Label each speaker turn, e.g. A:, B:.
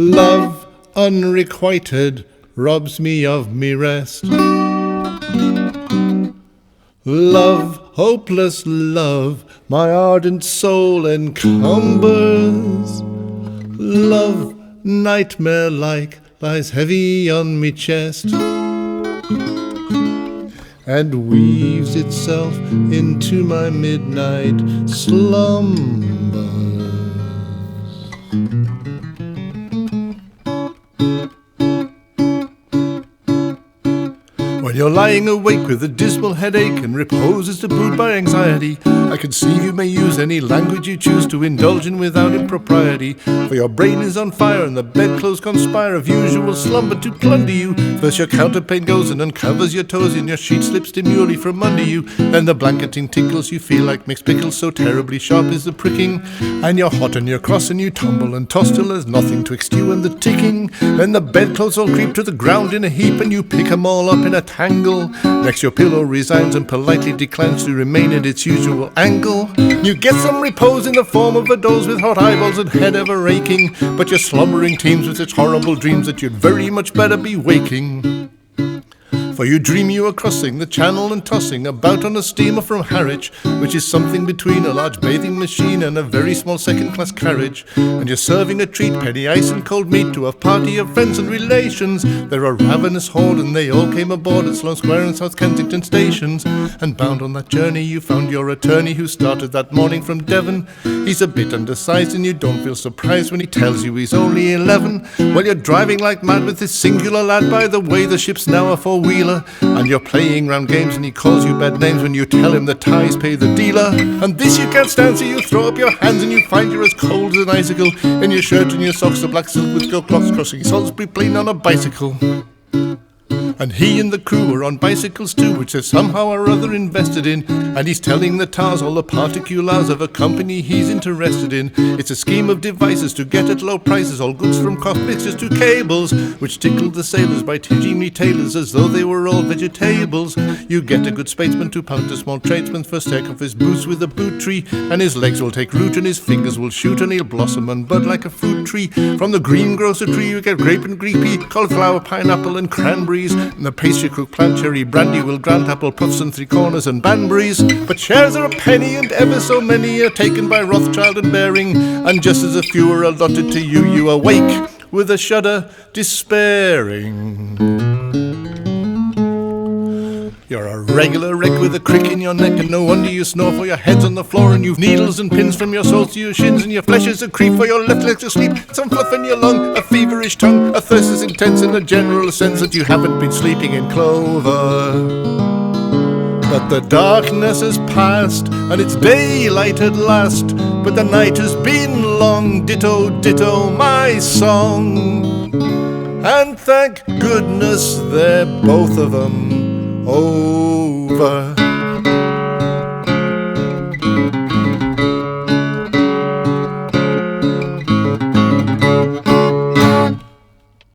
A: Love unrequited robs me of me rest. Love, hopeless love, my ardent soul encumbers. Love, nightmare-like, lies heavy on me chest, and weaves itself into my midnight slumbers. When you're lying awake with a dismal headache and repose is tabooed by anxiety, I conceive you may use any language you choose to indulge in without impropriety. For your brain is on fire and the bedclothes conspire of usual slumber to plunder you. First your counterpane goes and uncovers your toes and your sheet slips demurely from under you. Then the blanketing tickles, you feel like mixed pickles, so terribly sharp is the pricking. And you're hot and you're cross and you tumble and toss till there's nothing twixt you and the ticking. Then the bedclothes all creep to the ground in a heap and you pick 'em all up in a tangle. Next your pillow resigns and politely declines to remain at its usual angle. You get some repose in the form of a doze with hot eyeballs and head ever aching, but your slumbering teems with such horrible dreams that you'd very much better be waking. For you dream you are crossing the channel and tossing about on a steamer from Harwich, which is something between a large bathing machine and a very small second-class carriage. And you're serving a treat, penny ice and cold meat, to a party of friends and relations. They're a ravenous horde and they all came aboard at Sloane Square and South Kensington stations. And bound on that journey you found your attorney, who started that morning from Devon. He's a bit undersized and you don't feel surprised when he tells you he's only 11. Well, you're driving like mad with this singular lad, by the way the ship's now a four-wheeler. And you're playing round games and he calls you bad names when you tell him the ties pay the dealer. And this you can't stand, so you throw up your hands and you find you're as cold as an icicle. In your shirt and your socks are black silk with gold clocks, crossing Salisbury Plain on a bicycle. And he and the crew are on bicycles too, which they're somehow or other invested in. And he's telling the tars all the particulars of a company he's interested in. It's a scheme of devices to get at low prices all goods from cockpits to cables, which tickled the sailors by teaching retailers as though they were all vegetables. You get a good statesman to pound a small tradesman, first take off his boots with a boot tree, and his legs will take root and his fingers will shoot, and he'll blossom and bud like a fruit tree. From the greengrocer tree you get grape and creepy, cauliflower, pineapple and cranberries. And the pastry cook plant cherry brandy will grant apple puffs and three corners and banberries. But shares are a penny and ever so many are taken by Rothschild and Baring. And just as a few are allotted to you, you awake with a shudder despairing. You're a regular wreck with a crick in your neck, and no wonder you snore, for your head's on the floor and you've needles and pins from your soles to your shins, and your flesh is a creep for your left leg's asleep. Some fluff in your lung, a feverish tongue, a thirst is intense, and a general sense that you haven't been sleeping in clover. But the darkness has passed and it's daylight at last, but the night has been long, ditto, ditto, my song. And thank goodness they're both of them over.